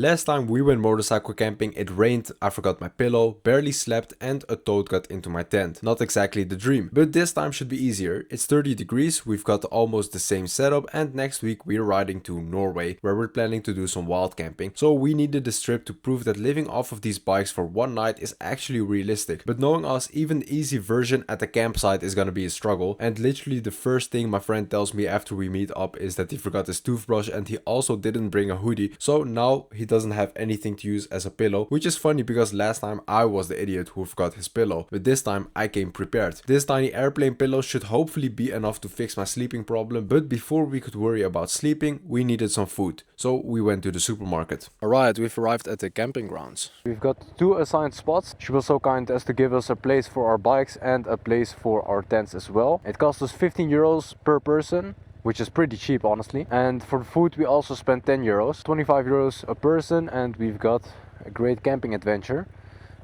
Last time we went motorcycle camping, it rained, I forgot my pillow, barely slept, and a toad got into my tent. Not exactly the dream, but this time should be easier. It's 30 degrees, we've got almost the same setup, and next week we're riding to Norway, where we're planning to do some wild camping. So we needed this trip to prove that living off of these bikes for one night is actually realistic. But knowing us, even the easy version at the campsite is gonna be a struggle, and literally the first thing my friend tells me after we meet up is that he forgot his toothbrush and he also didn't bring a hoodie, so now he doesn't have anything to use as a pillow, which is funny because last time I was the idiot who forgot his pillow, but this time I came prepared. This tiny airplane pillow should hopefully be enough to fix my sleeping problem, but before we could worry about sleeping, we needed some food, so we went to the supermarket. Alright, we've arrived at the camping grounds. We've got 2 assigned spots. She was so kind as to give us a place for our bikes and a place for our tents as well. It cost us 15 euros per person, which is pretty cheap honestly, and for the food we also spent 10 euros, 25 euros a person, and we've got a great camping adventure.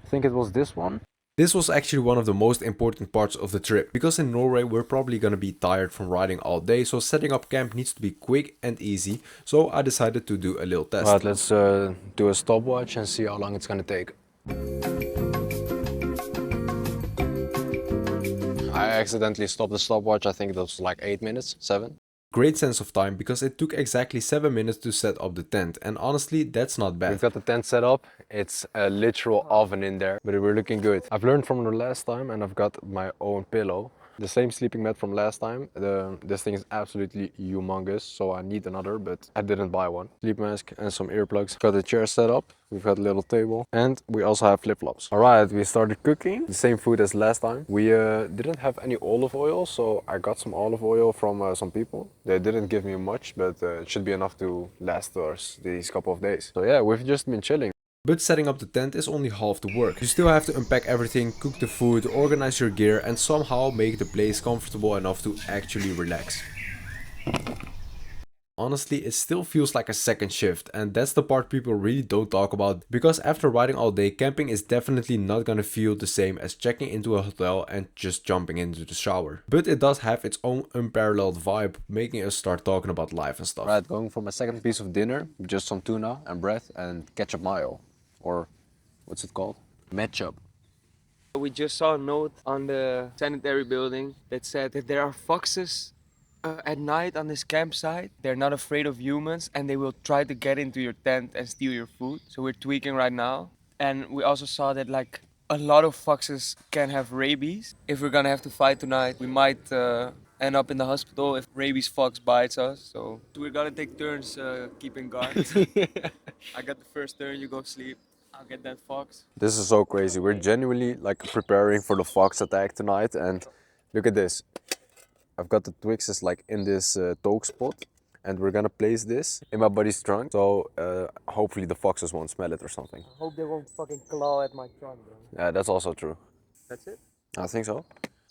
I think it was this one. This was actually one of the most important parts of the trip, because in Norway we're probably gonna be tired from riding all day, so setting up camp needs to be quick and easy, so I decided to do a little test. Alright, let's do a stopwatch and see how long it's gonna take. I accidentally stopped the stopwatch, I think that was like 8 minutes, 7. Great sense of time because it took exactly 7 minutes to set up the tent, and honestly that's not bad. We've got the tent set up, it's a literal oven in there, but we're looking good. I've learned from the last time and I've got my own pillow. The same sleeping mat from last time. This thing is absolutely humongous, so I need another, but I didn't buy one. Sleep mask and some earplugs. Got the chair set up. We've got a little table, and we also have flip-flops. Alright, we started cooking. The same food as last time. We didn't have any olive oil, so I got some olive oil from some people. They didn't give me much, but it should be enough to last us these couple of days. So yeah, we've just been chilling. But setting up the tent is only half the work. You still have to unpack everything, cook the food, organize your gear, and somehow make the place comfortable enough to actually relax. Honestly, it still feels like a second shift, and that's the part people really don't talk about, because after riding all day, camping is definitely not gonna feel the same as checking into a hotel and just jumping into the shower. But it does have its own unparalleled vibe, making us start talking about life and stuff. Right, going for my second piece of dinner, just some tuna and bread and ketchup mayo. Or what's it called? Matchup. We just saw a note on the sanitary building that said that there are foxes at night on this campsite. They're not afraid of humans and they will try to get into your tent and steal your food. So we're tweaking right now. And we also saw that like a lot of foxes can have rabies. If we're gonna have to fight tonight, we might end up in the hospital if rabies fox bites us. So we're gonna take turns keeping guard. I got the first turn, you go sleep. I'll get that fox. This is so crazy. We're genuinely like preparing for the fox attack tonight, and look at this. I've got the Twixes like in this toke spot, and we're gonna place this in my buddy's trunk, so hopefully the foxes won't smell it or something. I hope they won't fucking claw at my trunk, bro. Yeah, that's also true. That's it? I think so.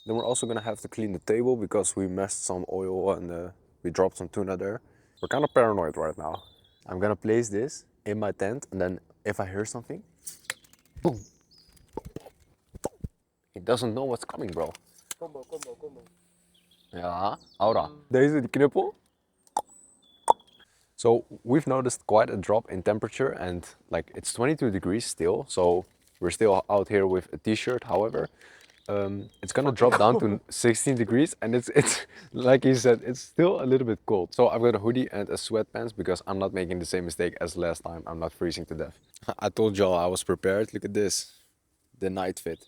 Then we're also gonna have to clean the table because we messed some oil and we dropped some tuna there. We're kind of paranoid right now. I'm gonna place this in my tent, and then if I hear something, boom. He doesn't know what's coming, bro. Combo. Ja, ahora. Deze die knuppel. So we've noticed quite a drop in temperature, and like it's 22 degrees still, so we're still out here with a t-shirt. However, it's gonna drop down to 16 degrees, and it's like he said, it's still a little bit cold. So I've got a hoodie and a sweatpants because I'm not making the same mistake as last time. I'm not freezing to death. I told y'all I was prepared. Look at this, the night fit.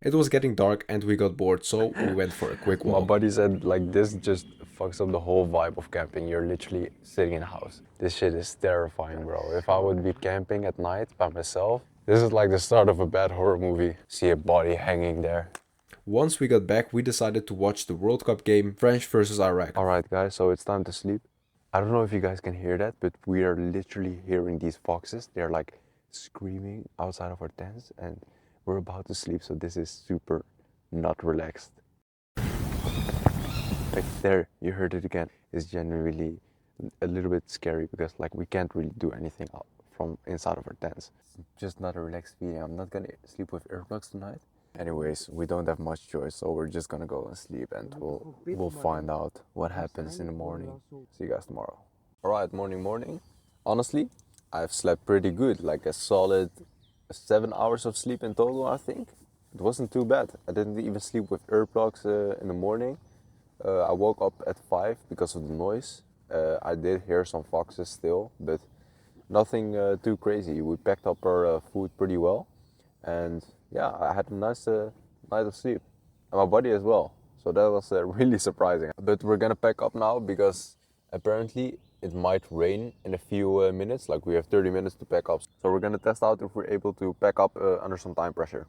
It was getting dark and we got bored, so we went for a quick walk. My buddy said like this just fucks up the whole vibe of camping. You're literally sitting in a house. This shit is terrifying, bro. If I would be camping at night by myself, this is like the start of a bad horror movie. See a body hanging there. Once we got back, we decided to watch the World Cup game, France versus Iraq. Alright guys, so it's time to sleep. I don't know if you guys can hear that, but we are literally hearing these foxes. They're like screaming outside of our tents, and we're about to sleep, so this is super not relaxed. Like there, you heard it again. It's genuinely a little bit scary because like we can't really do anything from inside of our tents. Just not a relaxed feeling. I'm not gonna sleep with earplugs tonight. Anyways, we don't have much choice, so we're just gonna go and sleep, and we'll find out what happens in the morning. See you guys tomorrow. Alright, morning. Honestly, I've slept pretty good, like a solid 7 hours of sleep in total, I think. It wasn't too bad. I didn't even sleep with earplugs in the morning. I woke up at 5 because of the noise. I did hear some foxes still, but nothing too crazy. We packed up our food pretty well, and yeah, I had a nice night of sleep, and my body as well. So that was really surprising. But we're gonna pack up now because apparently it might rain in a few minutes. Like we have 30 minutes to pack up. So we're gonna test out if we're able to pack up under some time pressure.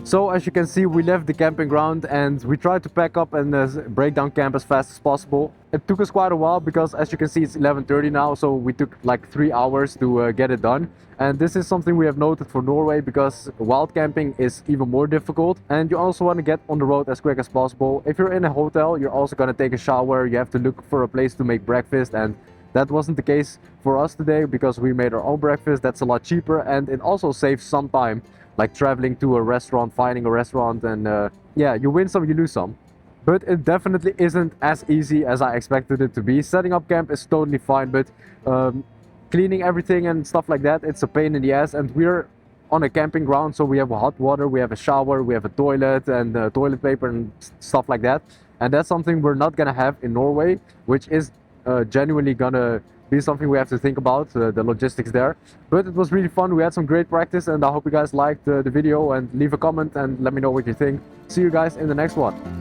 So as you can see, we left the camping ground and we tried to pack up and break down camp as fast as possible. It took us quite a while because as you can see it's 11:30 now, so we took like 3 hours to get it done. And this is something we have noted for Norway because wild camping is even more difficult and you also want to get on the road as quick as possible. If you're in a hotel, you're also going to take a shower, you have to look for a place to make breakfast, and that wasn't the case for us today because we made our own breakfast. That's a lot cheaper and it also saves some time, like traveling to a restaurant, finding a restaurant, and yeah, you win some, you lose some. But it definitely isn't as easy as I expected it to be. Setting up camp is totally fine, but cleaning everything and stuff like that, it's a pain in the ass. And we're on a camping ground, so we have hot water, we have a shower, we have a toilet and toilet paper and stuff like that. And that's something we're not gonna have in Norway, which is genuinely gonna be something we have to think about, the logistics there. But it was really fun, we had some great practice, and I hope you guys liked the video, and leave a comment and let me know what you think. See you guys in the next one.